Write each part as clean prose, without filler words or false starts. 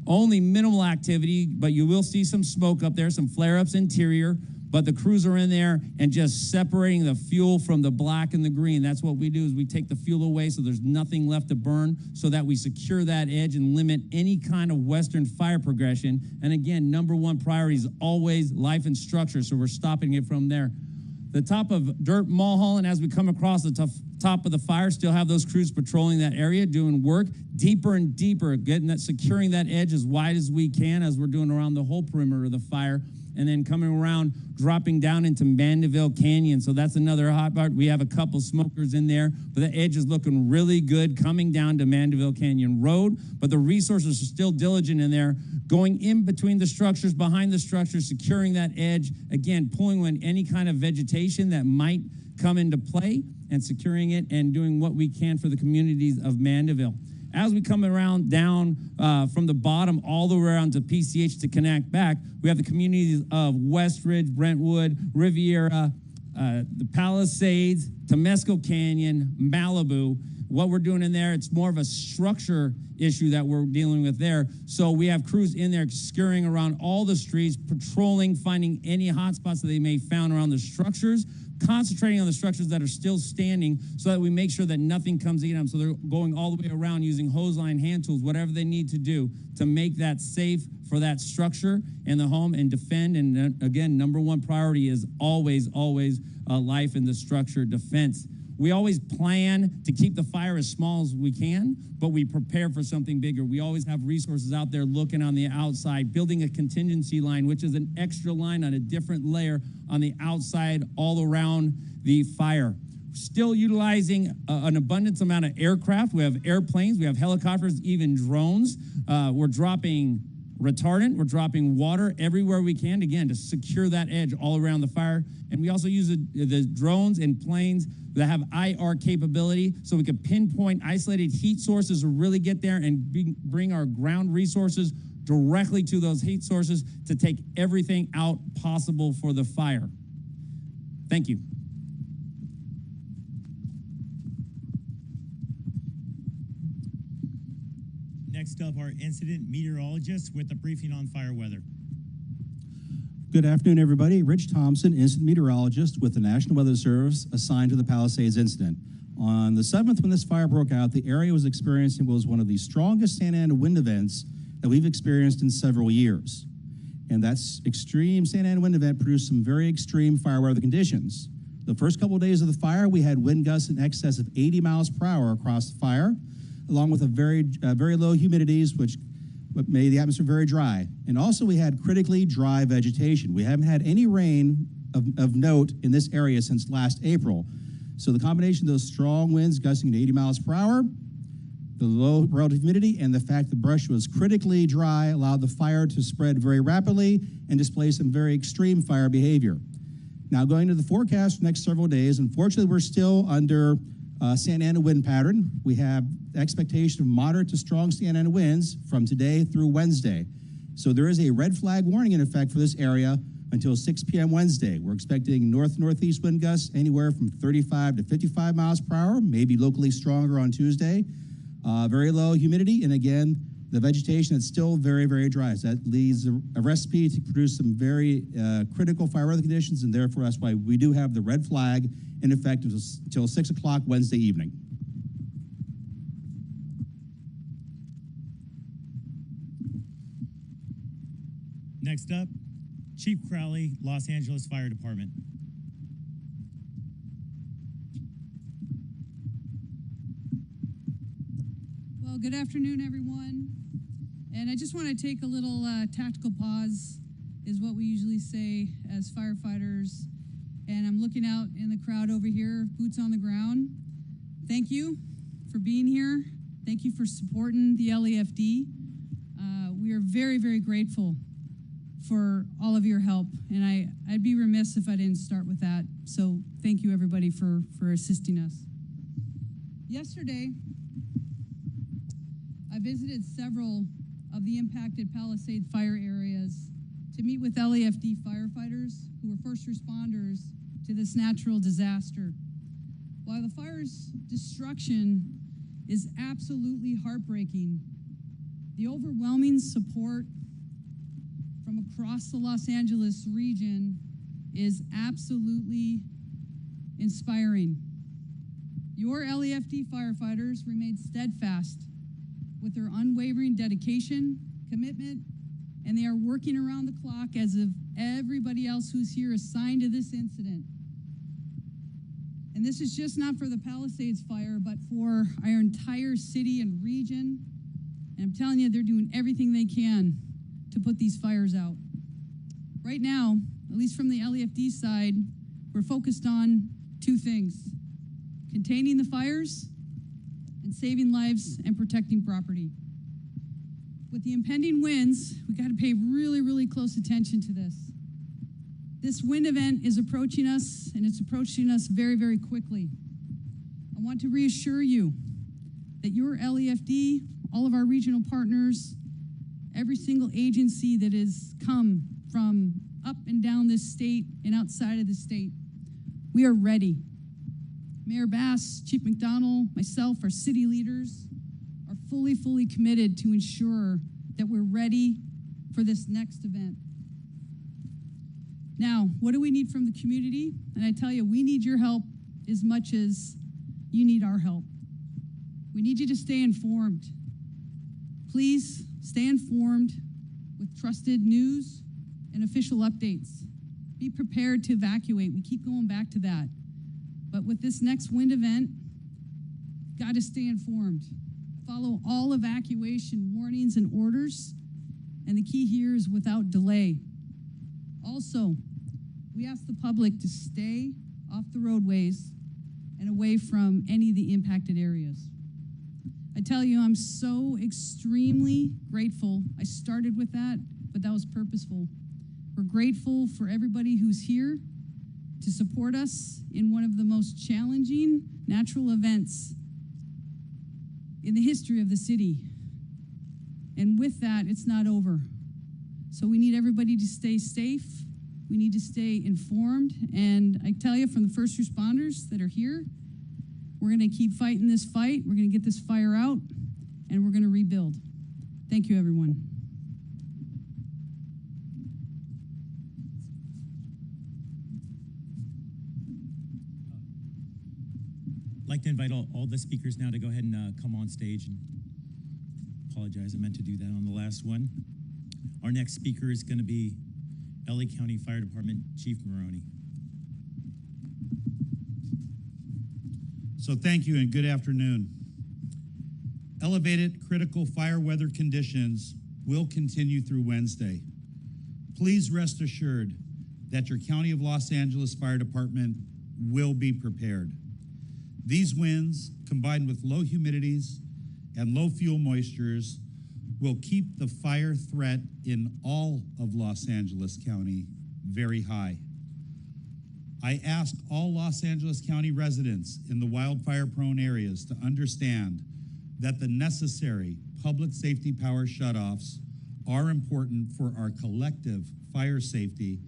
Only minimal activity, but you will see some smoke up there, some flare-ups interior, but the crews are in there and just separating the fuel from the black and the green. That's what we do, is we take the fuel away so there's nothing left to burn, so that we secure that edge and limit any kind of western fire progression. And again, number one priority is always life and structure, so we're stopping it from there. The top of dirt Mulholland, as we come across the top of the fire, still have those crews patrolling that area, doing work deeper and deeper, securing that edge as wide as we can as we're doing around the whole perimeter of the fire, and then coming around, dropping down into Mandeville Canyon. So that's another hot part. We have a couple smokers in there, but the edge is looking really good coming down to Mandeville Canyon Road, but the resources are still diligent in there, going in between the structures, behind the structures, securing that edge, again, pulling in any kind of vegetation that might come into play and securing it and doing what we can for the communities of Mandeville. As we come around down from the bottom all the way around to PCH to connect back, we have the communities of Westridge, Brentwood, Riviera, the Palisades, Temescal Canyon, Malibu. What we're doing in there, it's more of a structure issue that we're dealing with there. So we have crews in there scurrying around all the streets, patrolling, finding any hot spots that they may found around the structures, concentrating on the structures that are still standing so that we make sure that nothing comes in them. So they're going all the way around using hose line, hand tools, whatever they need to do to make that safe for that structure and the home and defend. And again, number one priority is always life in the structure defense. We always plan to keep the fire as small as we can, but we prepare for something bigger. We always have resources out there looking on the outside, building a contingency line, which is an extra line on a different layer on the outside all around the fire. Still utilizing an abundance amount of aircraft. We have airplanes, we have helicopters, even drones. We're dropping retardant, we're dropping water everywhere we can, again, to secure that edge all around the fire. And we also use the drones and planes that have IR capability, so we can pinpoint isolated heat sources or really get there and bring our ground resources directly to those heat sources to take everything out possible for the fire. Thank you. Next up, our incident meteorologist with a briefing on fire weather. Good afternoon, everybody. Rich Thompson, incident meteorologist with the National Weather Service, assigned to the Palisades incident. On the 7th, when this fire broke out, the area was experiencing what was one of the strongest Santa Ana wind events that we've experienced in several years. And that's extreme Santa Ana wind event produced some very extreme fire weather conditions. The first couple of days of the fire, we had wind gusts in excess of 80 miles per hour across the fire, along with a very low humidities, which made the atmosphere very dry. And also we had critically dry vegetation. We haven't had any rain of note in this area since last April. So the combination of those strong winds gusting to 80 miles per hour, the low relative humidity, and the fact the brush was critically dry allowed the fire to spread very rapidly and display some very extreme fire behavior. Now going to the forecast for the next several days, unfortunately we're still under Santa Ana wind pattern. We have expectation of moderate to strong Santa Ana winds from today through Wednesday. So there is a red flag warning in effect for this area until 6 p.m. Wednesday. We're expecting north-northeast wind gusts anywhere from 35 to 55 miles per hour, maybe locally stronger on Tuesday. Very low humidity, and again, the vegetation that's still very dry. So that leaves a recipe to produce some very critical fire weather conditions, and therefore that's why we do have the red flag in effect until 6 o'clock Wednesday evening. Next up, Chief Crowley, Los Angeles Fire Department. Well, good afternoon, everyone. And I just want to take a little tactical pause, is what we usually say as firefighters. And I'm looking out in the crowd over here, boots on the ground. Thank you for being here. Thank you for supporting the LAFD. We are very grateful for all of your help. And I'd be remiss if I didn't start with that. So thank you, everybody, for assisting us. Yesterday, I visited several of the impacted Palisades Fire areas to meet with LAFD firefighters who were first responders to this natural disaster. While the fire's destruction is absolutely heartbreaking, The overwhelming support from across the Los Angeles region is absolutely inspiring. Your LEFD firefighters remain steadfast with their unwavering dedication, commitment, and they are working around the clock as if everybody else who's here assigned to this incident. And this is just not for the Palisades Fire, but for our entire city and region. And I'm telling you, they're doing everything they can to put these fires out. Right now, at least from the LEFD side, we're focused on two things: containing the fires and saving lives and protecting property. With the impending winds, we got to pay really, really close attention to this. This wind event is approaching us, and it's approaching us very, very quickly. I want to reassure you that your LEFD, all of our regional partners, every single agency that has come from up and down this state and outside of the state, we are ready. Mayor Bass, Chief McDonald, myself, our city leaders are fully committed to ensure that we're ready for this next event. Now, what do we need from the community? And I tell you, we need your help as much as you need our help. We need you to stay informed. Please stay informed with trusted news and official updates. Be prepared to evacuate. We keep going back to that. But with this next wind event, got to stay informed. Follow all evacuation warnings and orders. And the key here is without delay. Also, we ask the public to stay off the roadways and away from any of the impacted areas. I tell you, I'm so extremely grateful. I started with that, but that was purposeful. We're grateful for everybody who's here to support us in one of the most challenging natural events in the history of the city. And with that, it's not over. So we need everybody to stay safe. We need to stay informed. And I tell you, from the first responders that are here, we're gonna keep fighting this fight. We're gonna get this fire out, and we're gonna rebuild. Thank you, everyone. I'd like to invite all the speakers now to go ahead and come on stage. And apologize, I meant to do that on the last one. Our next speaker is going to be LA County Fire Department Chief Maroney. So thank you and good afternoon. Elevated critical fire weather conditions will continue through Wednesday. Please rest assured that your County of Los Angeles Fire Department will be prepared. These winds, combined with low humidities and low fuel moistures, will keep the fire threat in all of Los Angeles County very high. I ask all Los Angeles County residents in the wildfire-prone areas to understand that the necessary public safety power shutoffs are important for our collective fire safety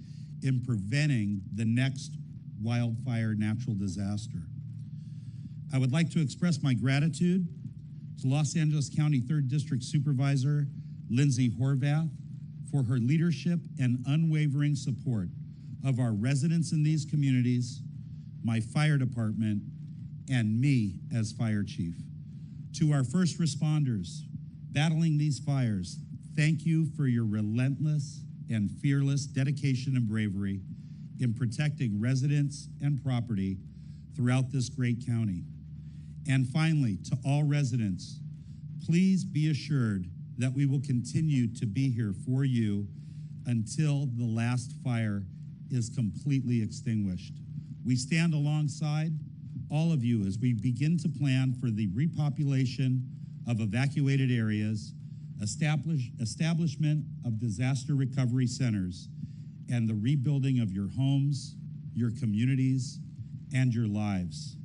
in preventing the next wildfire natural disaster. I would like to express my gratitude to Los Angeles County 3rd District Supervisor Lindsay Horvath for her leadership and unwavering support of our residents in these communities, my fire department, and me as fire chief. To our first responders battling these fires, thank you for your relentless and fearless dedication and bravery in protecting residents and property throughout this great county. And finally, to all residents, please be assured that we will continue to be here for you until the last fire is completely extinguished. We stand alongside all of you as we begin to plan for the repopulation of evacuated areas, establishment of disaster recovery centers, and the rebuilding of your homes, your communities, and your lives.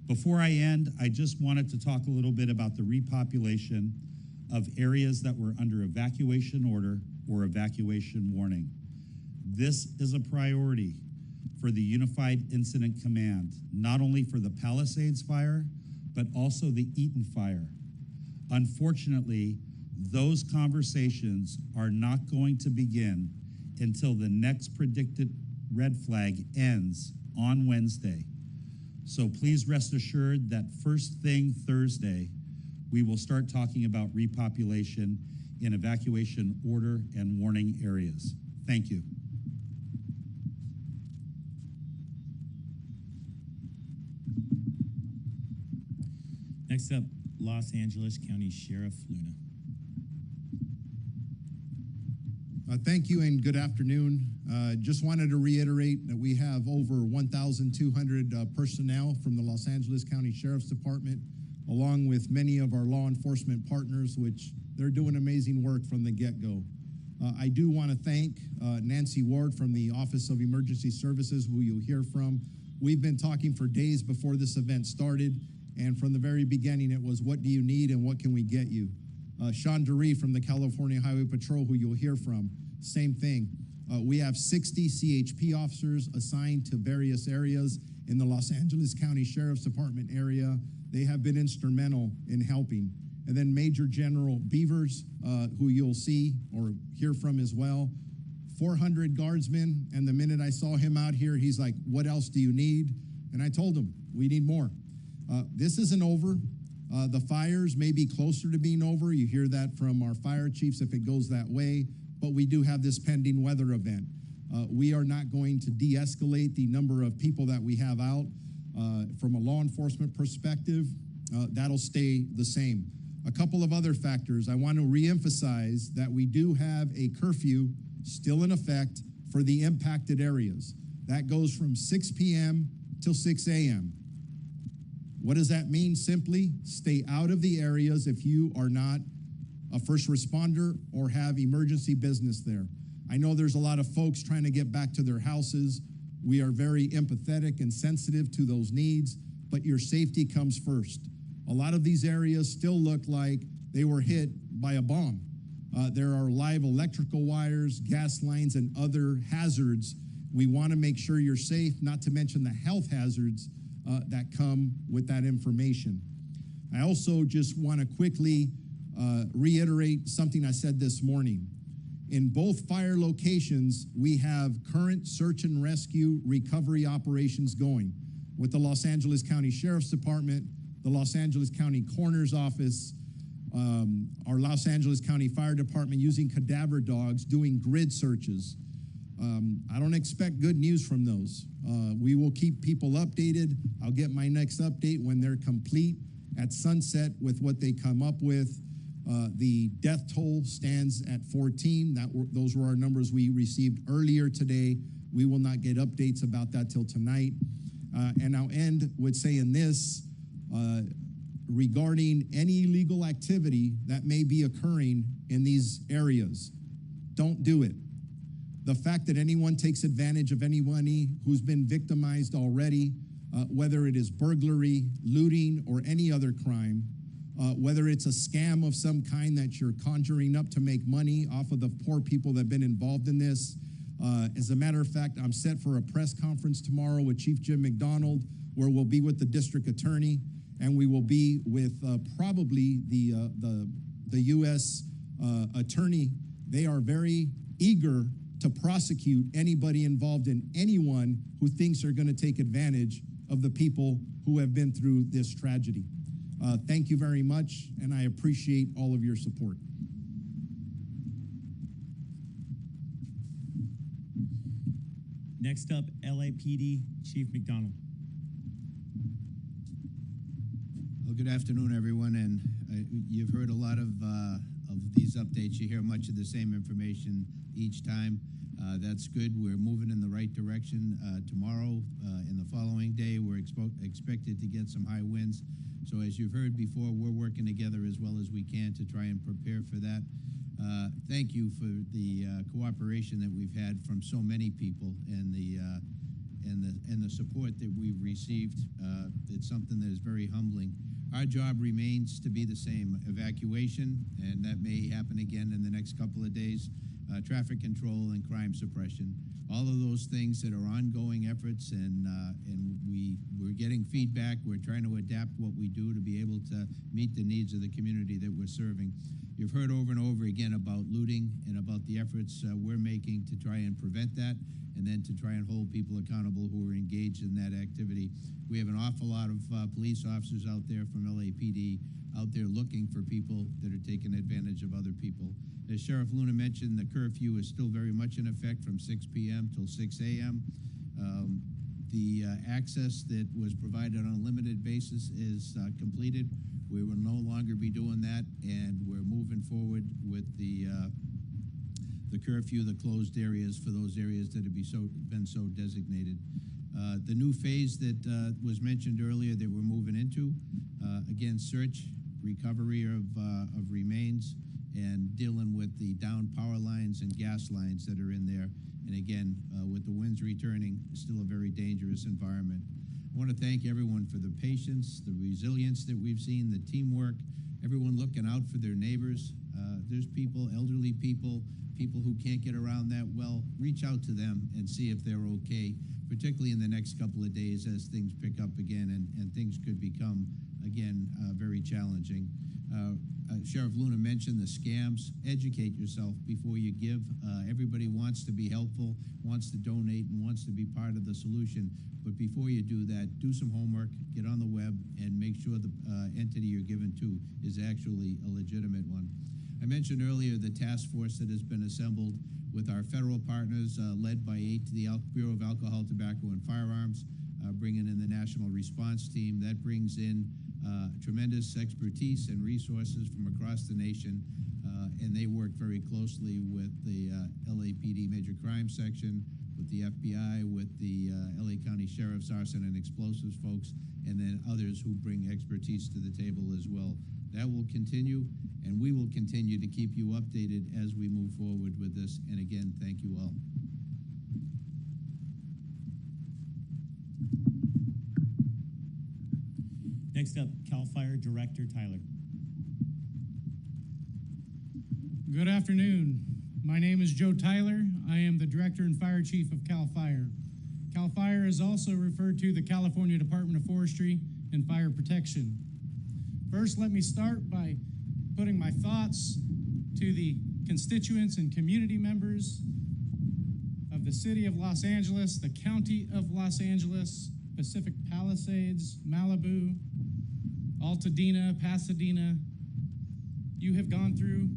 Before I end, I just wanted to talk a little bit about the repopulation of areas that were under evacuation order or evacuation warning. This is a priority for the Unified Incident Command, not only for the Palisades Fire, but also the Eaton Fire. Unfortunately, Those conversations are not going to begin until the next predicted red flag ends on Wednesday. So please rest assured that first thing Thursday, we will start talking about repopulation in evacuation order and warning areas. Thank you. Next up, Los Angeles County Sheriff Luna. Thank you and good afternoon. Just wanted to reiterate that we have over 1,200 personnel from the Los Angeles County Sheriff's Department, along with many of our law enforcement partners, which they're doing amazing work from the get-go. I do want to thank Nancy Ward from the Office of Emergency Services, who you'll hear from. We've been talking for days before this event started, and from the very beginning, it was, what do you need and what can we get you? Sean DeRee from the California Highway Patrol, who you'll hear from, same thing. We have 60 CHP officers assigned to various areas in the Los Angeles County Sheriff's Department area. They have been instrumental in helping. And then Major General Beavers, who you'll see or hear from as well. 400 guardsmen, and the minute I saw him out here, he's like, what else do you need? And I told him, we need more. This isn't over. The fires may be closer to being over. You hear that from our fire chiefs if it goes that way, but we do have this pending weather event. We are not going to de-escalate the number of people that we have out. From a law enforcement perspective, that'll stay the same. A couple of other factors. I want to reemphasize that we do have a curfew still in effect for the impacted areas. That goes from 6 p.m. till 6 a.m. What does that mean? Simply stay out of the areas if you are not a first responder or have emergency business there. I know there's a lot of folks trying to get back to their houses. We are very empathetic and sensitive to those needs, but your safety comes first. A lot of these areas still look like they were hit by a bomb. There are live electrical wires, gas lines, and other hazards. We want to make sure you're safe, not to mention the health hazards that come with that information. I also just want to quickly reiterate something I said this morning. In both fire locations, we have current search and rescue recovery operations going with the Los Angeles County Sheriff's Department, the Los Angeles County Coroner's Office, our Los Angeles County Fire Department using cadaver dogs, doing grid searches. I don't expect good news from those. We will keep people updated. I'll get my next update when they're complete at sunset with what they come up with. The death toll stands at 14. Those were our numbers we received earlier today. We will not get updates about that till tonight. And I'll end with saying this, regarding any illegal activity that may be occurring in these areas. Don't do it. The fact that anyone takes advantage of anybody who's been victimized already, whether it is burglary, looting, or any other crime, whether it's a scam of some kind that you're conjuring up to make money off of the poor people that have been involved in this. As a matter of fact, I'm set for a press conference tomorrow with Chief Jim McDonald, where we'll be with the district attorney, and we will be with probably the U.S. attorney. They are very eager to prosecute anybody involved in anyone who thinks they're going to take advantage of the people who have been through this tragedy. Thank you very much, and I appreciate all of your support. Next up, LAPD Chief McDonald. Well, good afternoon, everyone, and you've heard a lot of these updates. You hear much of the same information each time. That's good. We're moving in the right direction. Tomorrow and the following day, we're expected to get some high winds. So as you've heard before, we're working together as well as we can to try and prepare for that. Thank you for the cooperation that we've had from so many people and the support that we've received. It's something that is very humbling. Our job remains to be the same: evacuation, and that may happen again in the next couple of days. Traffic control and crime suppression, all of those things that are ongoing efforts, and we're getting feedback. We're trying to adapt what we do to be able to meet the needs of the community that we're serving. You've heard over and over again about looting and about the efforts we're making to try and prevent that, and then to try and hold people accountable who are engaged in that activity. We have an awful lot of police officers out there from LAPD out there looking for people that are taking advantage of other people. As Sheriff Luna mentioned, the curfew is still very much in effect from 6 p.m. till 6 a.m. The access that was provided on a limited basis is completed. We will no longer be doing that, and we're moving forward with the curfew, the closed areas for those areas that have been so designated. The new phase that was mentioned earlier that we're moving into, again, search, recovery of remains, and dealing with the down power lines and gas lines that are in there. And again, with the winds returning, still a very dangerous environment. I want to thank everyone for the patience, the resilience that we've seen, the teamwork, everyone looking out for their neighbors. There's people, elderly people, people who can't get around that well. Reach out to them and see if they're okay, particularly in the next couple of days as things pick up again and things could become, again, very challenging. Sheriff Luna mentioned the scams. Educate yourself before you give. Everybody wants to be helpful, wants to donate, and wants to be part of the solution. But before you do that, do some homework, get on the web, and make sure the entity you're given to is actually a legitimate one. I mentioned earlier the task force that has been assembled with our federal partners, led by the Bureau of Alcohol, Tobacco, and Firearms, bringing in the National Response Team. That brings in tremendous expertise and resources from across the nation, and they work very closely with the LAPD Major Crime Section, with the FBI, with the LA County Sheriff's Arson and Explosives folks, and then others who bring expertise to the table as well. That will continue, and we will continue to keep you updated as we move forward with this. And again, thank you all. Next up, CAL FIRE Director Tyler. Good afternoon. My name is Joe Tyler. I am the Director and Fire Chief of CAL FIRE. CAL FIRE is also referred to the California Department of Forestry and Fire Protection. First, let me start by putting my thoughts to the constituents and community members of the City of Los Angeles, the County of Los Angeles, Pacific Palisades, Malibu, Altadena, Pasadena. You have gone through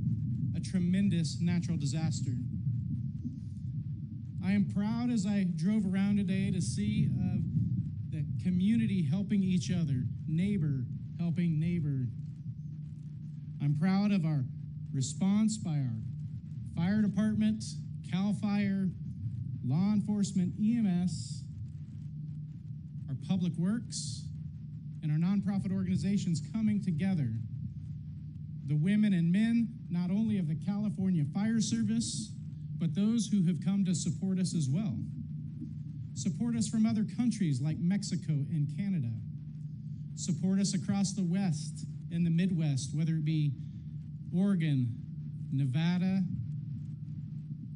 a tremendous natural disaster. I am proud as I drove around today to see the community helping each other, neighbor helping neighbor. I'm proud of our response by our fire department, CAL FIRE, law enforcement, EMS, our public works, and our nonprofit organizations coming together. The women and men, not only of the California Fire Service, but those who have come to support us as well. Support us from other countries like Mexico and Canada. Support us across the West and the Midwest, whether it be Oregon, Nevada,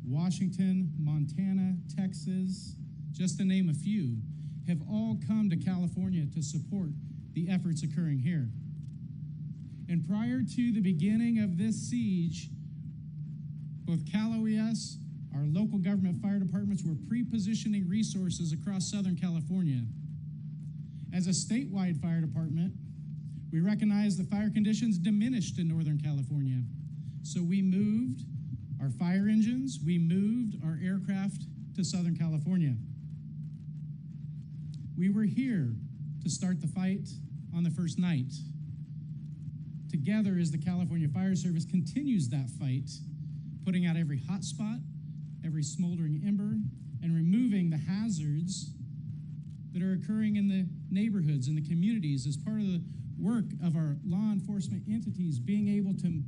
Washington, Montana, Texas, just to name a few, have all come to California to support the efforts occurring here. And prior to the beginning of this siege, both Cal OES, our local government fire departments, were pre-positioning resources across Southern California. As a statewide fire department, we recognized the fire conditions diminished in Northern California. So we moved our fire engines, we moved our aircraft to Southern California. We were here to start the fight on the first night. Together, as the California Fire Service continues that fight, putting out every hot spot, every smoldering ember, and removing the hazards that are occurring in the neighborhoods and the communities as part of the work of our law enforcement entities, being able to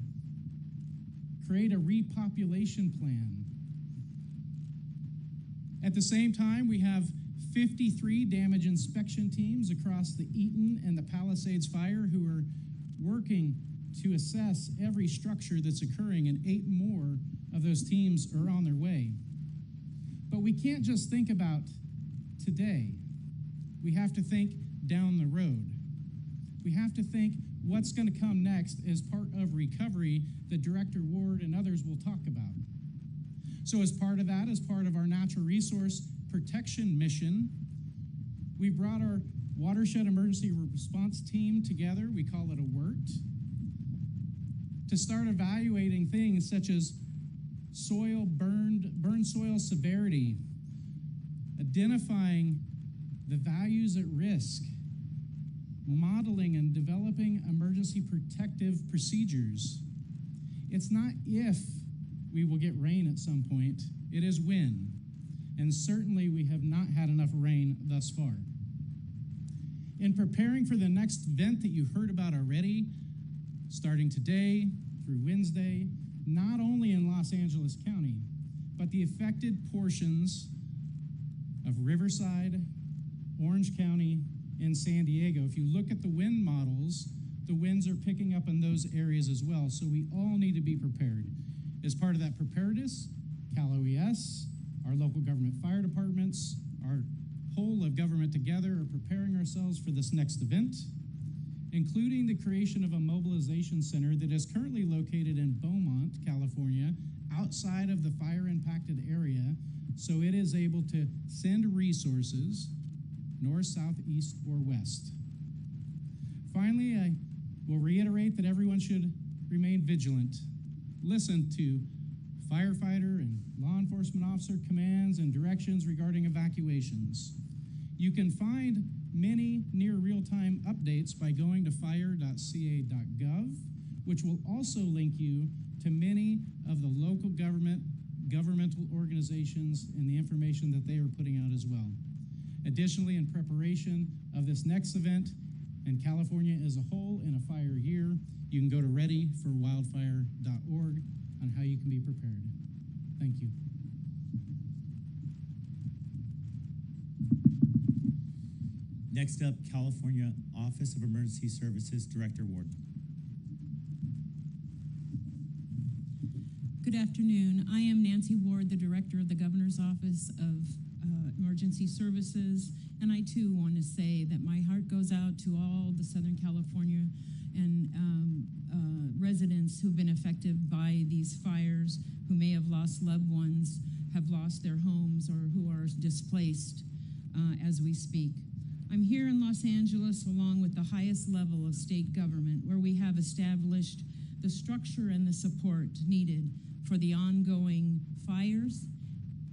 create a repopulation plan. At the same time, we have 53 damage inspection teams across the Eaton and the Palisades Fire who are working to assess every structure that's occurring, and 8 more of those teams are on their way. But we can't just think about today. We have to think down the road. We have to think, what's going to come next is part of recovery that Director Ward and others will talk about. So as part of that, as part of our natural resource protection mission, we brought our watershed emergency response team together. We call it a WERT, to start evaluating things such as soil burn soil severity, identifying the values at risk, modeling and developing emergency protective procedures. It's not if we will get rain at some point, it is when. And certainly we have not had enough rain thus far. In preparing for the next event that you heard about already, starting today through Wednesday, not only in Los Angeles County, but the affected portions of Riverside, Orange County, and San Diego. If you look at the wind models, the winds are picking up in those areas as well, so we all need to be prepared. As part of that preparedness, Cal OES, our local government fire departments, our whole of government together are preparing ourselves for this next event, including the creation of a mobilization center that is currently located in Beaumont, California, outside of the fire-impacted area, so it is able to send resources north, south, east, or west. Finally, I will reiterate that everyone should remain vigilant. Listen to firefighter and law enforcement officer commands and directions regarding evacuations. You can find many near real-time updates by going to fire.ca.gov, which will also link you to many of the local governmental organizations and the information that they are putting out as well. Additionally, in preparation of this next event and California as a whole in a fire year, you can go to readyforwildfire.org on how you can be prepared. Thank you. Next up, California Office of Emergency Services, Director Ward. Good afternoon. I am Nancy Ward, the Director of the Governor's Office of Emergency Services, and I too want to say that my heart goes out to all the Southern California and residents who've been affected by these fires, who may have lost loved ones, have lost their homes, or who are displaced as we speak. I'm here in Los Angeles along with the highest level of state government, where we have established the structure and the support needed for the ongoing fires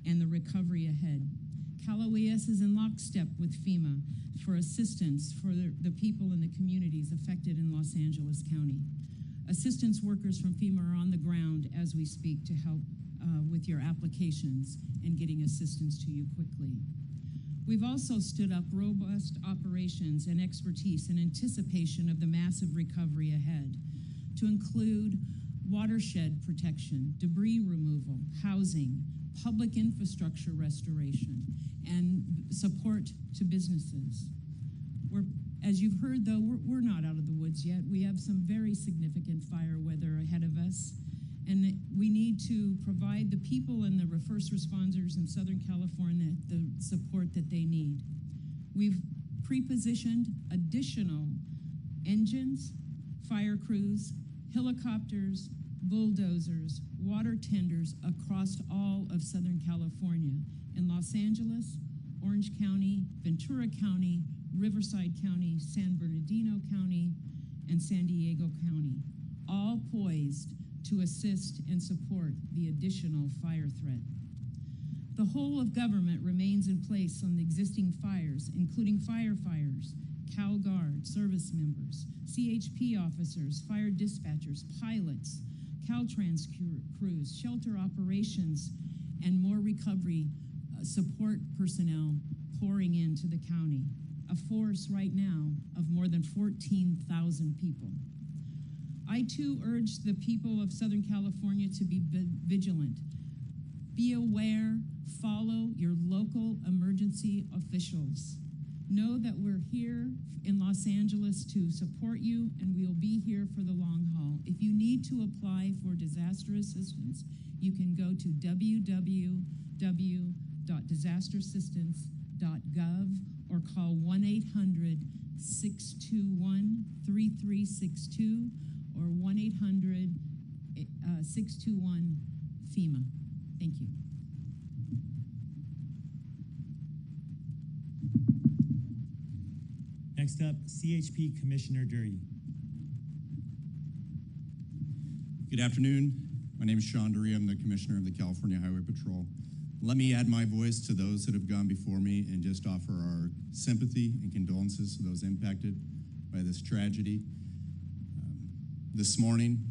and the recovery ahead. Cal OES is in lockstep with FEMA for assistance for the people and the communities affected in Los Angeles County. Assistance workers from FEMA are on the ground as we speak to help with your applications and getting assistance to you quickly. We've also stood up robust operations and expertise in anticipation of the massive recovery ahead, to include watershed protection, debris removal, housing, public infrastructure restoration, and support to businesses. As you've heard, though, we're not out of the woods yet. We have some very significant fire weather ahead of us, and we need to provide the people and the first responders in Southern California the support that they need. We've pre-positioned additional engines, fire crews, helicopters, bulldozers, water tenders across all of Southern California, in Los Angeles, Orange County, Ventura County, Riverside County, San Bernardino County, and San Diego County, all poised to assist and support the additional fire threat. The whole of government remains in place on the existing fires, including firefighters, Cal Guard, service members, CHP officers, fire dispatchers, pilots, Caltrans crews, shelter operations, and more recovery support personnel pouring into the county. A force right now of more than 14,000 people. I too urge the people of Southern California to be vigilant. Be aware, follow your local emergency officials. Know that we're here in Los Angeles to support you, and we'll be here for the long haul. If you need to apply for disaster assistance, you can go to www.disasterassistance.gov or call 1-800 621-3362 or 1-800-621-FEMA. Thank you. Next up, CHP Commissioner Dury. Good afternoon. My name is Sean Dury. I'm the Commissioner of the California Highway Patrol. Let me add my voice to those that have gone before me and just offer our sympathy and condolences to those impacted by this tragedy. This morning,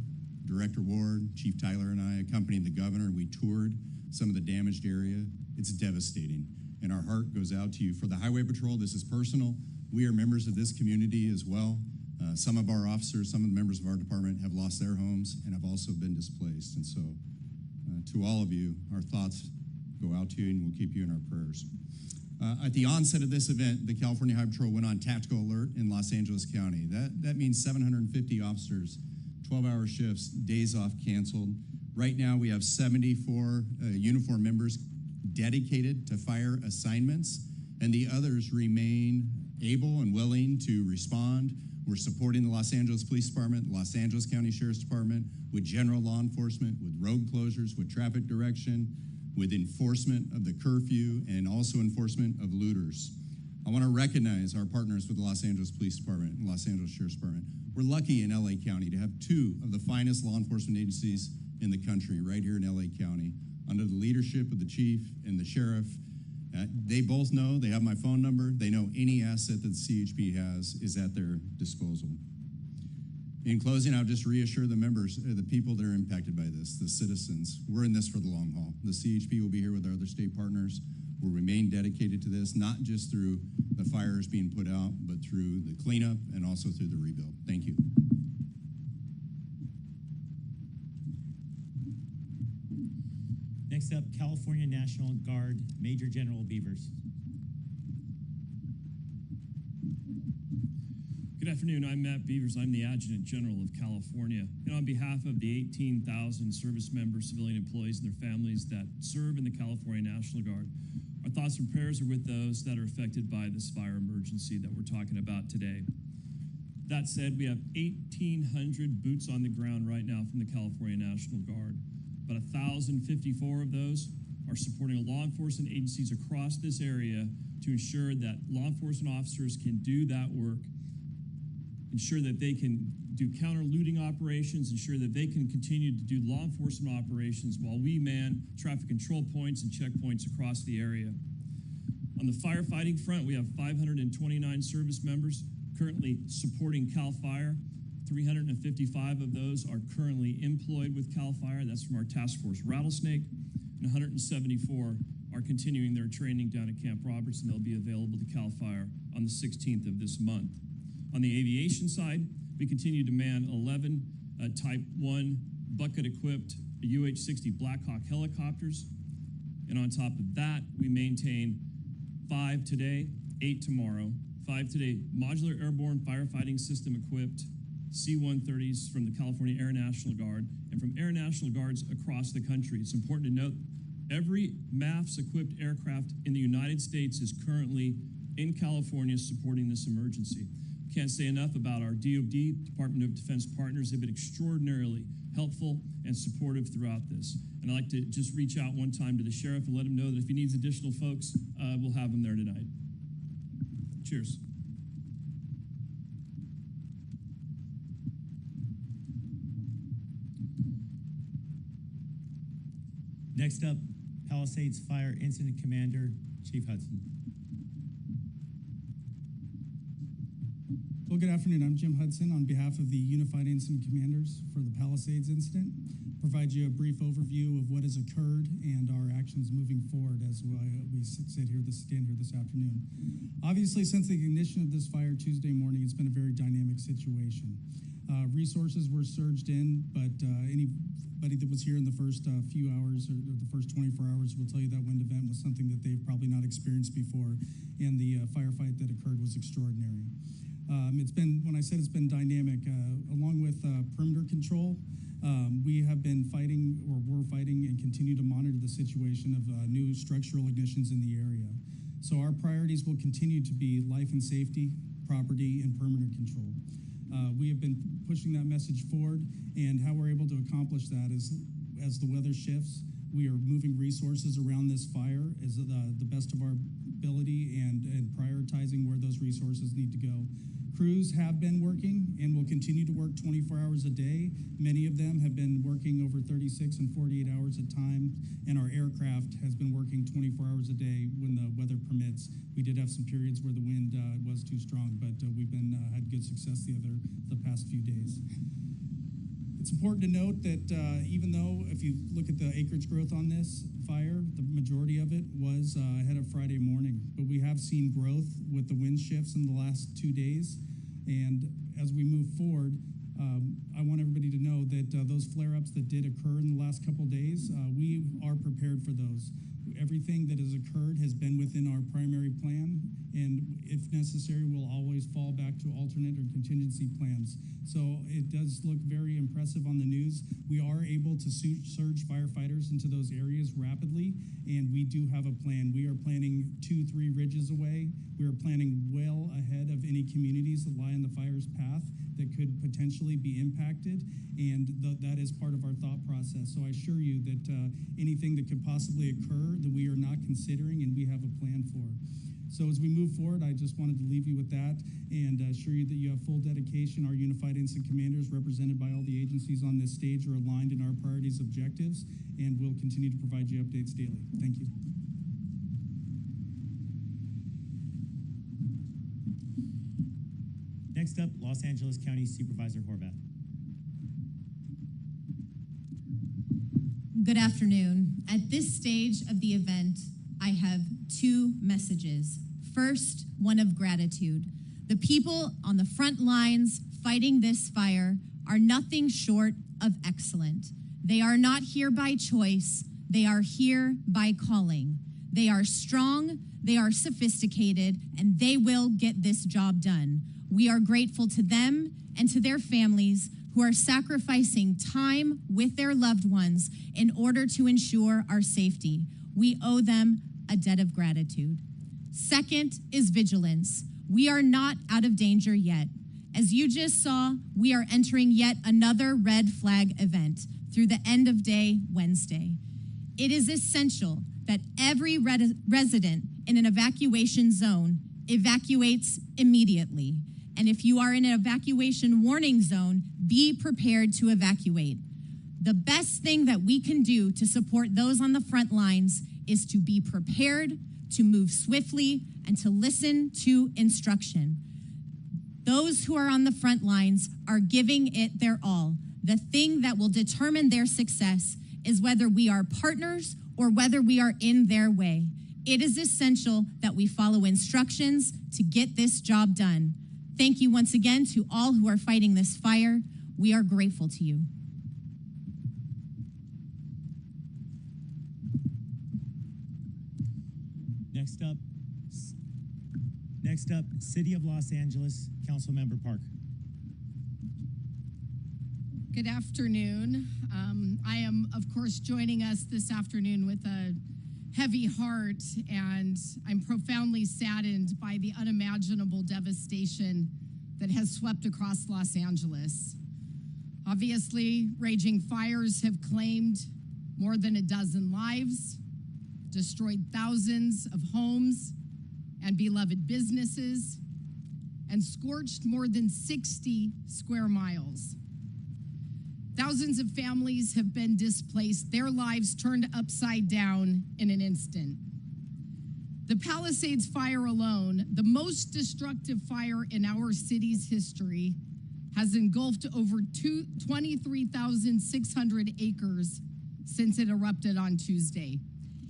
Director Ward, Chief Tyler, and I accompanied the governor. We toured some of the damaged area. It's devastating, and our heart goes out to you. For the Highway Patrol, this is personal. We are members of this community as well. Some of our officers, some of the members of our department have lost their homes and have also been displaced. And so to all of you, our thoughts go out to you, and we'll keep you in our prayers. At the onset of this event, the California Highway Patrol went on tactical alert in Los Angeles County. That means 750 officers, 12-hour shifts, days off canceled. Right now, we have 74 uniform members dedicated to fire assignments, and the others remain able and willing to respond. We're supporting the Los Angeles Police Department, the Los Angeles County Sheriff's Department, with general law enforcement, with road closures, with traffic direction, with enforcement of the curfew, and also enforcement of looters. I want to recognize our partners with the Los Angeles Police Department and Los Angeles Sheriff's Department. We're lucky in LA County to have two of the finest law enforcement agencies in the country right here in LA County, under the leadership of the chief and the sheriff. They both know, they have my phone number, they know any asset that the CHP has is at their disposal. In closing, I'll just reassure the members, the people that are impacted by this, the citizens, we're in this for the long haul. The CHP will be here with our other state partners. We'll remain dedicated to this, not just through the fires being put out, but through the cleanup and also through the rebuild. Thank you. Next up, California National Guard, Major General Beavers. Good afternoon, I'm Matt Beavers. I'm the Adjutant General of California. And on behalf of the 18,000 service members, civilian employees, and their families that serve in the California National Guard, our thoughts and prayers are with those that are affected by this fire emergency that we're talking about today. That said, we have 1,800 boots on the ground right now from the California National Guard. But 1,054 of those are supporting law enforcement agencies across this area to ensure that law enforcement officers can do that work, ensure that they can do counter-looting operations, ensure that they can continue to do law enforcement operations while we man traffic control points and checkpoints across the area. On the firefighting front, we have 529 service members currently supporting CAL FIRE. 355 of those are currently employed with CAL FIRE. That's from our task force Rattlesnake. And 174 are continuing their training down at Camp Roberts, and they'll be available to CAL FIRE on the 16th of this month. On the aviation side, we continue to man 11 Type 1 bucket-equipped UH-60 Blackhawk helicopters. And on top of that, we maintain 5 today, 8 tomorrow. 5 today, modular airborne firefighting system equipped C-130s from the California Air National Guard and from Air National Guards across the country. It's important to note every MAFS-equipped aircraft in the United States is currently in California supporting this emergency. Can't say enough about our DoD, Department of Defense partners. They've been extraordinarily helpful and supportive throughout this. And I'd like to just reach out one time to the sheriff and let him know that if he needs additional folks, we'll have them there tonight. Cheers. Next up, Palisades Fire Incident Commander, Chief Hudson. Well, good afternoon. I'm Jim Hudson on behalf of the Unified Incident Commanders for the Palisades incident. Provide you a brief overview of what has occurred and our actions moving forward as we stand here this afternoon. Obviously, since the ignition of this fire Tuesday morning, it's been a very dynamic situation. Resources were surged in, but anybody that was here in the first few hours or the first 24 hours will tell you that wind event was something that they've probably not experienced before, and the firefight that occurred was extraordinary. It's been, when I said it's been dynamic, along with perimeter control, we have been fighting, or we're fighting, and continue to monitor the situation of new structural ignitions in the area. So our priorities will continue to be life and safety, property and perimeter control. We have been pushing that message forward, and how we're able to accomplish that is as the weather shifts, we are moving resources around this fire as the best of our ability and prioritizing where those resources need to go. Crews have been working and will continue to work 24 hours a day. Many of them have been working over 36 and 48 hours at time, and our aircraft has been working 24 hours a day when the weather permits. We did have some periods where the wind was too strong, but we've been had good success the past few days. It's important to note that even though if you look at the acreage growth on this fire, the majority of it was ahead of Friday morning, but we have seen growth with the wind shifts in the last 2 days. And as we move forward, I want everybody to know that those flare-ups that did occur in the last couple days, we are prepared for those. Everything that has occurred has been within our primary plan, and if necessary, we'll always fall back to alternate or contingency plans. So it does look very impressive on the news. We are able to surge firefighters into those areas rapidly, and we do have a plan. We are planning 2-3 ridges away. We are planning well ahead of any communities that lie in the fire's path that could potentially be impacted, and that is part of our thought process. So I assure you that anything that could possibly occur that we are not considering and we have a plan for. So as we move forward, I just wanted to leave you with that and assure you that you have full dedication. Our unified incident commanders, represented by all the agencies on this stage, are aligned in our priorities, objectives, and we'll continue to provide you updates daily. Thank you. Next up, Los Angeles County Supervisor Horvath. Good afternoon. At this stage of the event, I have 2 messages. First, one of gratitude. The people on the front lines fighting this fire are nothing short of excellent. They are not here by choice. They are here by calling. They are strong, they are sophisticated, and they will get this job done. We are grateful to them and to their families who are sacrificing time with their loved ones in order to ensure our safety. We owe them a debt of gratitude. Second is vigilance. We are not out of danger yet. As you just saw, we are entering yet another red flag event through the end of day Wednesday. It is essential that every resident in an evacuation zone evacuates immediately. And if you are in an evacuation warning zone, be prepared to evacuate. The best thing that we can do to support those on the front lines is to be prepared, to move swiftly, and to listen to instruction. Those who are on the front lines are giving it their all. The thing that will determine their success is whether we are partners or whether we are in their way. It is essential that we follow instructions to get this job done. Thank you once again to all who are fighting this fire. We are grateful to you. Next up, City of Los Angeles, Councilmember Park. Good afternoon. I am, of course, joining us this afternoon with a heavy heart, and I'm profoundly saddened by the unimaginable devastation that has swept across Los Angeles. Obviously, raging fires have claimed more than a dozen lives, destroyed thousands of homes and beloved businesses, and scorched more than 60 square miles. Thousands of families have been displaced, their lives turned upside down in an instant. The Palisades Fire alone, the most destructive fire in our city's history, has engulfed over 23,600 acres since it erupted on Tuesday.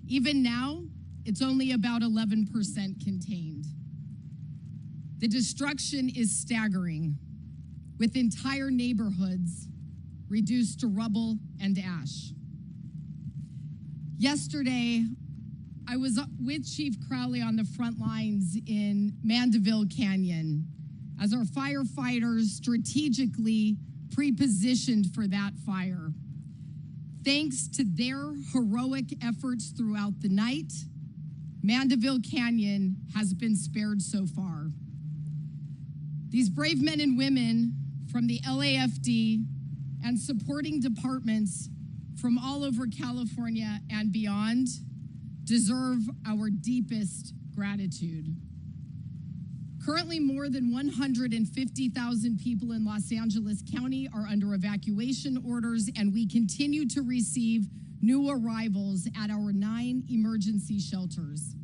Even now, it's only about 11% contained. The destruction is staggering, with entire neighborhoods reduced to rubble and ash. Yesterday, I was with Chief Crowley on the front lines in Mandeville Canyon as our firefighters strategically pre-positioned for that fire. Thanks to their heroic efforts throughout the night, Mandeville Canyon has been spared so far. These brave men and women from the LAFD and supporting departments from all over California and beyond deserve our deepest gratitude. Currently, more than 150,000 people in Los Angeles County are under evacuation orders, and we continue to receive new arrivals at our 9 emergency shelters.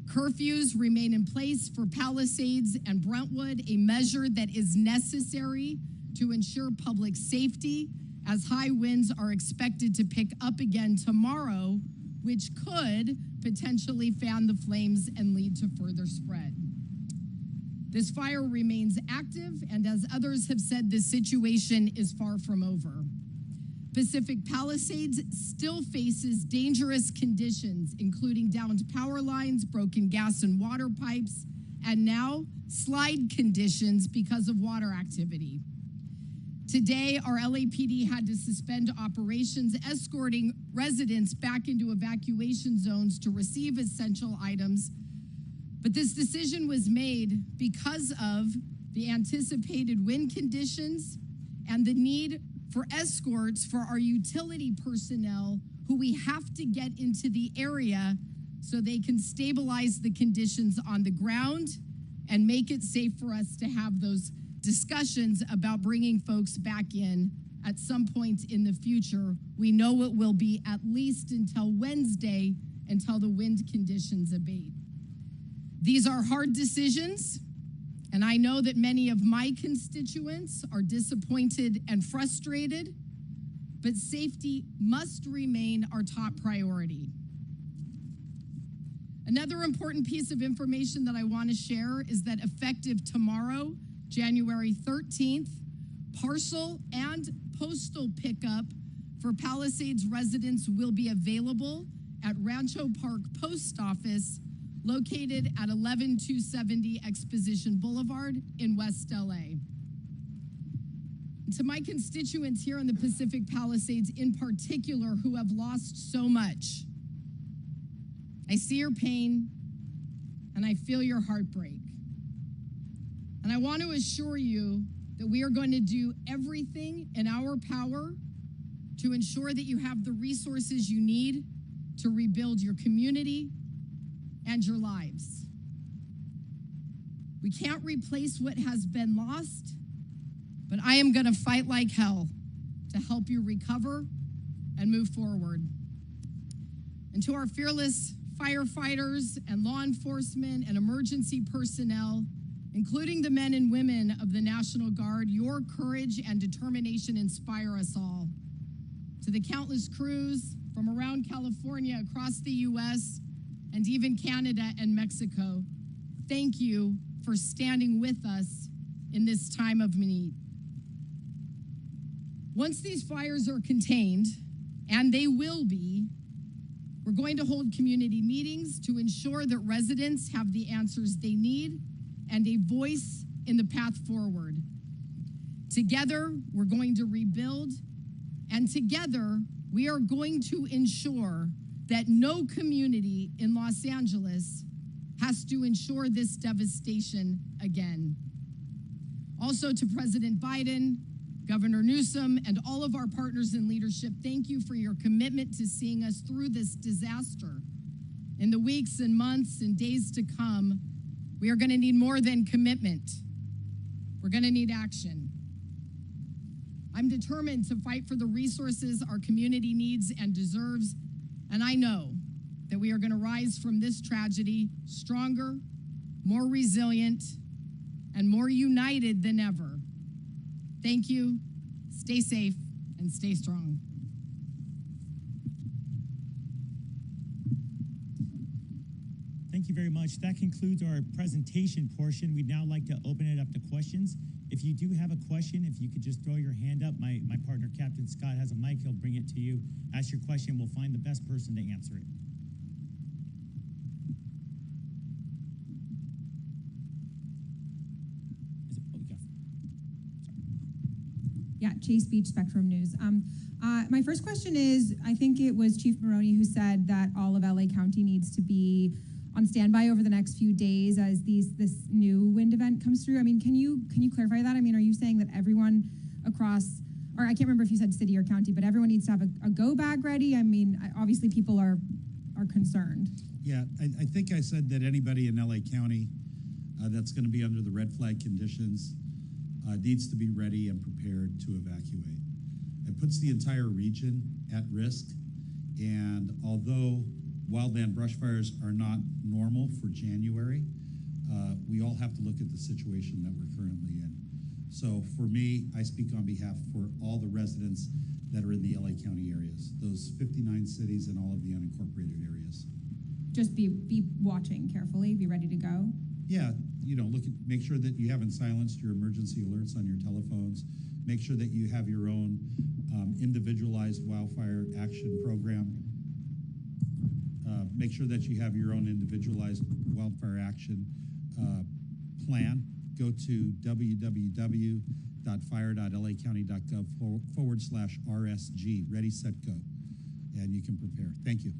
Curfews remain in place for Palisades and Brentwood, a measure that is necessary to ensure public safety as high winds are expected to pick up again tomorrow, which could potentially fan the flames and lead to further spread. This fire remains active, and as others have said, this situation is far from over. Pacific Palisades still faces dangerous conditions, including downed power lines, broken gas and water pipes, and now slide conditions because of water activity. Today, our LAPD had to suspend operations, escorting residents back into evacuation zones to receive essential items. But this decision was made because of the anticipated wind conditions and the need for escorts for our utility personnel who we have to get into the area so they can stabilize the conditions on the ground and make it safe for us to have those discussions about bringing folks back in at some point in the future. We know it will be at least until Wednesday, until the wind conditions abate. These are hard decisions, and I know that many of my constituents are disappointed and frustrated, but safety must remain our top priority. Another important piece of information that I want to share is that effective tomorrow, January 13th, parcel and postal pickup for Palisades residents will be available at Rancho Park Post Office, located at 11270 Exposition Boulevard in West LA. To my constituents here in the Pacific Palisades in particular who have lost so much, I see your pain and I feel your heartbreak. And I want to assure you that we are going to do everything in our power to ensure that you have the resources you need to rebuild your community and your lives. We can't replace what has been lost, but I am going to fight like hell to help you recover and move forward. And to our fearless firefighters and law enforcement and emergency personnel, including the men and women of the National Guard, your courage and determination inspire us all. To the countless crews from around California, across the U.S., and even Canada and Mexico, thank you for standing with us in this time of need. Once these fires are contained, and they will be, we're going to hold community meetings to ensure that residents have the answers they need and a voice in the path forward. Together, we're going to rebuild, and together, we are going to ensure that no community in Los Angeles has to ensure this devastation again. Also to President Biden, Governor Newsom, and all of our partners in leadership, thank you for your commitment to seeing us through this disaster. In the weeks and months and days to come, we are going to need more than commitment. We're going to need action. I'm determined to fight for the resources our community needs and deserves, and I know that we are going to rise from this tragedy stronger, more resilient, and more united than ever. Thank you, stay safe, and stay strong. Thank you very much. That concludes our presentation portion. We'd now like to open it up to questions. If you do have a question, if you could just throw your hand up, my partner, Captain Scott, has a mic. He'll bring it to you. Ask your question. We'll find the best person to answer it. Yeah, Chase Beach, Spectrum News. My first question is, I think it was Chief Maroney who said that all of LA County needs to be on standby over the next few days as this new wind event comes through? I mean, can you clarify that? I mean, are you saying that everyone across, or I can't remember if you said city or county, but everyone needs to have a go bag ready? I mean, obviously people are concerned. Yeah, I think I said that anybody in LA County that's going to be under the red flag conditions needs to be ready and prepared to evacuate. It puts the entire region at risk, and although wildland brush fires are not normal for January, we all have to look at the situation that we're currently in. So for me, I speak on behalf for all the residents that are in the LA County areas, those 59 cities and all of the unincorporated areas. Just be watching carefully, be ready to go. Yeah, you know, make sure that you haven't silenced your emergency alerts on your telephones. Make sure that you have your own individualized wildfire action program. Make sure that you have your own individualized wildfire action plan. Go to www.fire.lacounty.gov/RSG, ready, set, go, and you can prepare. Thank you.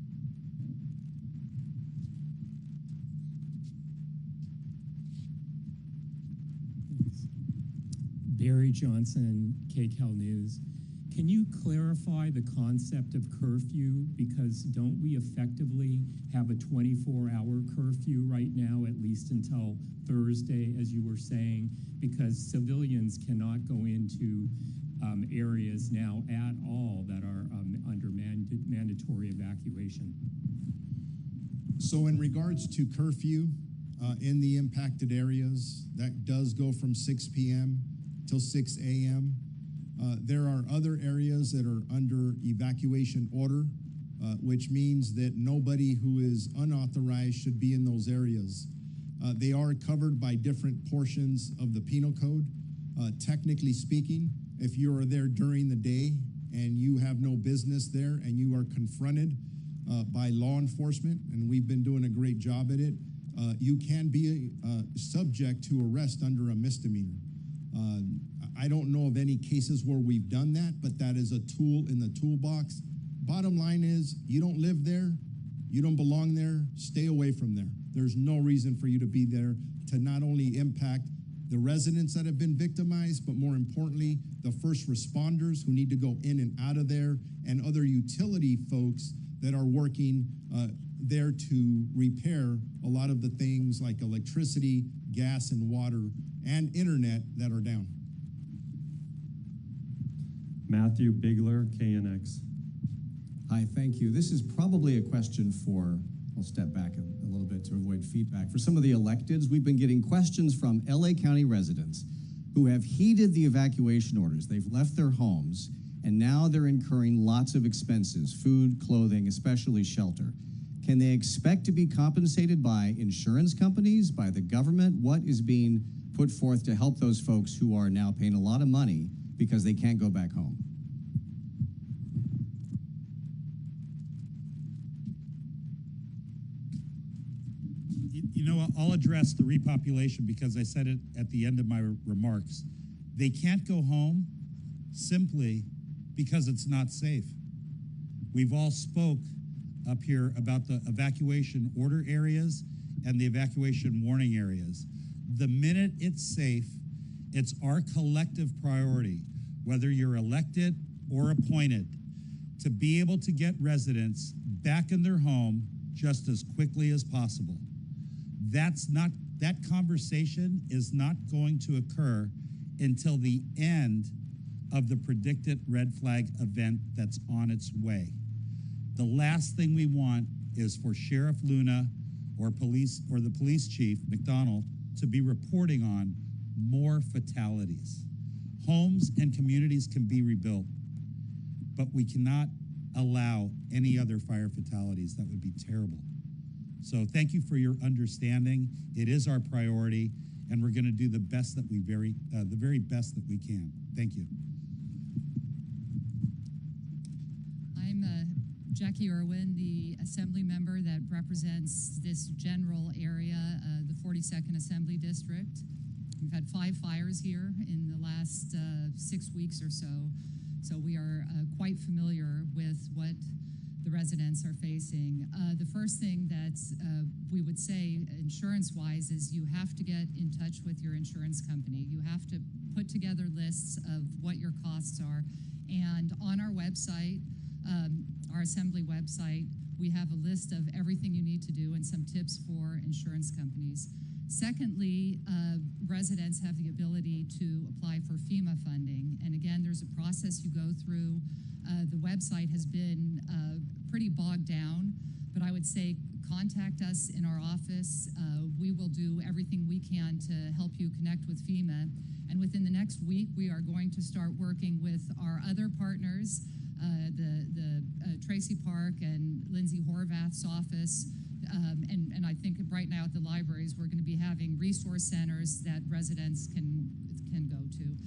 Barry Johnson, KCAL News. Can you clarify the concept of curfew? Because don't we effectively have a 24-hour curfew right now, at least until Thursday, as you were saying, because civilians cannot go into areas now at all that are under mandatory evacuation? So in regards to curfew in the impacted areas, that does go from 6 p.m. till 6 a.m. There are other areas that are under evacuation order, which means that nobody who is unauthorized should be in those areas. They are covered by different portions of the penal code. Technically speaking, if you are there during the day and you have no business there and you are confronted by law enforcement, and we've been doing a great job at it, you can be subject to arrest under a misdemeanor. I don't know of any cases where we've done that, but that is a tool in the toolbox. Bottom line is, you don't live there, you don't belong there, stay away from there. There's no reason for you to be there to not only impact the residents that have been victimized, but more importantly, the first responders who need to go in and out of there, and other utility folks that are working there to repair a lot of the things like electricity, gas, and water, and internet that are down. Matthew Bigler, KNX. Hi, thank you. This is probably a question for, I'll step back a little bit to avoid feedback. For some of the electeds, we've been getting questions from LA County residents who have heeded the evacuation orders. They've left their homes, and now they're incurring lots of expenses, food, clothing, especially shelter. Can they expect to be compensated by insurance companies, by the government? What is being put forth to help those folks who are now paying a lot of money because they can't go back home? You know, I'll address the repopulation because I said it at the end of my remarks. They can't go home simply because it's not safe. We've all spoke up here about the evacuation order areas and the evacuation warning areas. The minute it's safe, it's our collective priority, whether you're elected or appointed, to be able to get residents back in their home just as quickly as possible. That conversation is not going to occur until the end of the predicted red flag event that's on its way. The last thing we want is for Sheriff Luna or the police chief, McDonald, to be reporting on more fatalities. Homes and communities can be rebuilt, but we cannot allow any other fire fatalities. That would be terrible. So thank you for your understanding. It is our priority, and we're going to do the best that the very best that we can. Thank you. I'm Jackie Irwin, the assembly member that represents this general area, the 42nd Assembly District. We've had 5 fires here in the last 6 weeks or so, so we are quite familiar with what the residents are facing. The first thing that we would say insurance-wise is you have to get in touch with your insurance company. You have to put together lists of what your costs are. And on our website, our assembly website, we have a list of everything you need to do and some tips for insurance companies. Secondly, residents have the ability to apply for FEMA funding. And again, there's a process you go through. The website has been pretty bogged down, but I would say contact us in our office. We will do everything we can to help you connect with FEMA. And within the next week, we are going to start working with our other partners, the Tracy Park and Lindsay Horvath's office. And I think right now at the libraries, we're going to be having resource centers that residents can go to.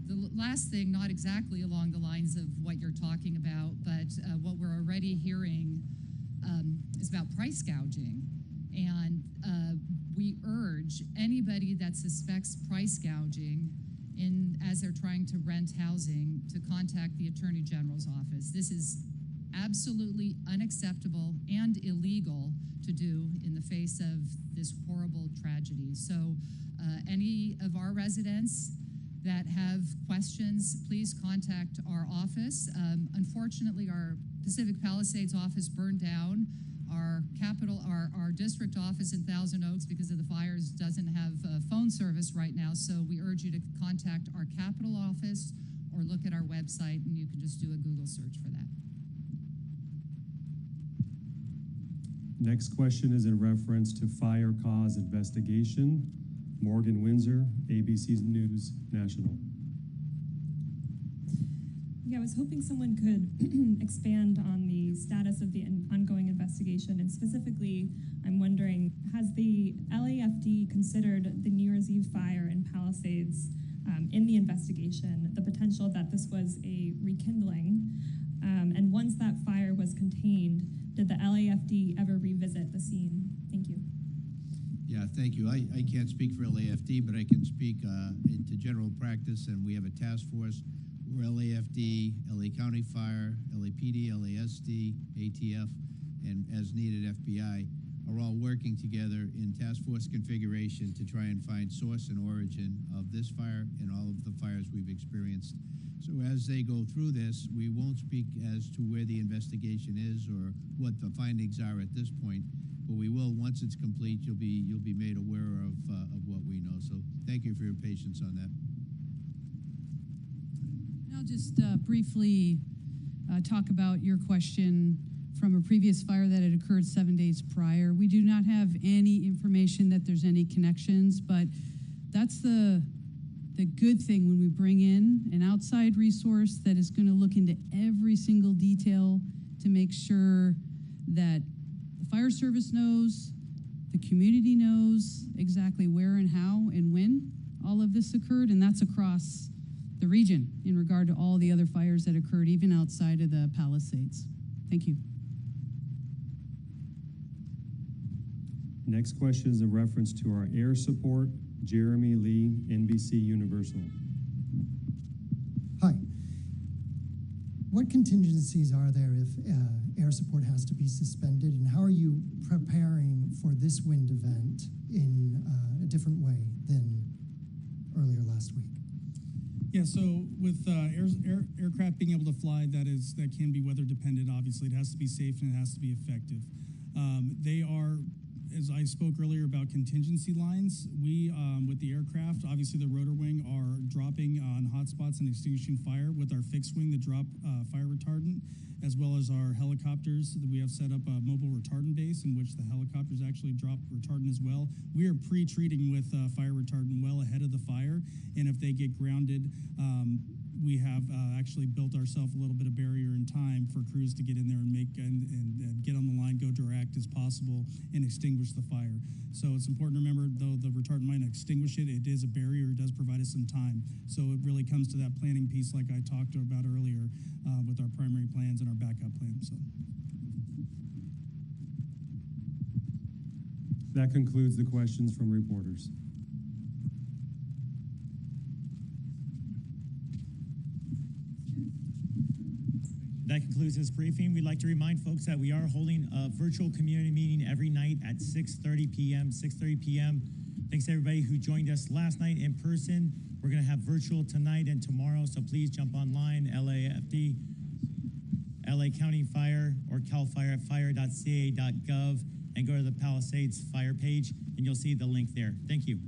The last thing, not exactly along the lines of what you're talking about, but what we're already hearing is about price gouging. And we urge anybody that suspects price gouging as they're trying to rent housing to contact the Attorney General's office. This is absolutely unacceptable and illegal to do in the face of this horrible tragedy. So any of our residents that have questions, please contact our office. Unfortunately, our Pacific Palisades office burned down. Our district office in Thousand Oaks, because of the fires, doesn't have phone service right now. So we urge you to contact our capital office or look at our website, and you can just do a Google search for that. Next question is in reference to fire cause investigation. Morgan Windsor, ABC News National. Yeah, I was hoping someone could expand on the status of the ongoing investigation, and specifically, I'm wondering, has the LAFD considered the New Year's Eve fire in Palisades in the investigation, the potential that this was a rekindling, and once that fire was contained, did the LAFD ever revisit the scene? Thank you. Yeah, thank you. I can't speak for LAFD, but I can speak into general practice, and we have a task force where LAFD, LA County Fire, LAPD, LASD, ATF, and as needed FBI are all working together in task force configuration to try and find source and origin of this fire and all of the fires we've experienced. So as they go through this, we won't speak as to where the investigation is or what the findings are at this point, but we will, once it's complete, you'll be made aware of what we know. So thank you for your patience on that. I'll just briefly talk about your question from a previous fire that had occurred 7 days prior. We do not have any information that there's any connections, but that's the good thing when we bring in an outside resource that is going to look into every single detail to make sure that the fire service knows, the community knows exactly where and how and when all of this occurred, and that's across the region in regard to all the other fires that occurred even outside of the Palisades. Thank you. Next question is in reference to our air support. Jeremy Lee, NBC Universal. Hi. What contingencies are there if air support has to be suspended, and how are you preparing for this wind event in a different way than earlier last week? Yeah, so with aircraft being able to fly, that can be weather dependent. Obviously, it has to be safe and it has to be effective. They are, as I spoke earlier about contingency lines, we, with the aircraft, obviously the rotor wing are dropping on hotspots and extinguishing fire with our fixed wing that drop fire retardant, as well as our helicopters. We have set up a mobile retardant base in which the helicopters actually drop retardant as well. We are pre-treating with fire retardant well ahead of the fire, and if they get grounded, we have actually built ourselves a little bit of barrier in time for crews to get in there and get on the line, go direct as possible, and extinguish the fire. So it's important to remember, though the retardant might not extinguish it, it is a barrier. It does provide us some time. So it really comes to that planning piece, like I talked about earlier, with our primary plans and our backup plans. So that concludes the questions from reporters. That concludes concludes this briefing. We'd like to remind folks that we are holding a virtual community meeting every night at 6:30 p.m. Thanks to everybody who joined us last night in person. We're going to have virtual tonight and tomorrow, so please jump online, LAFD, LA County Fire, or calfire@fire.ca.gov, and go to the Palisades Fire page, and you'll see the link there. Thank you.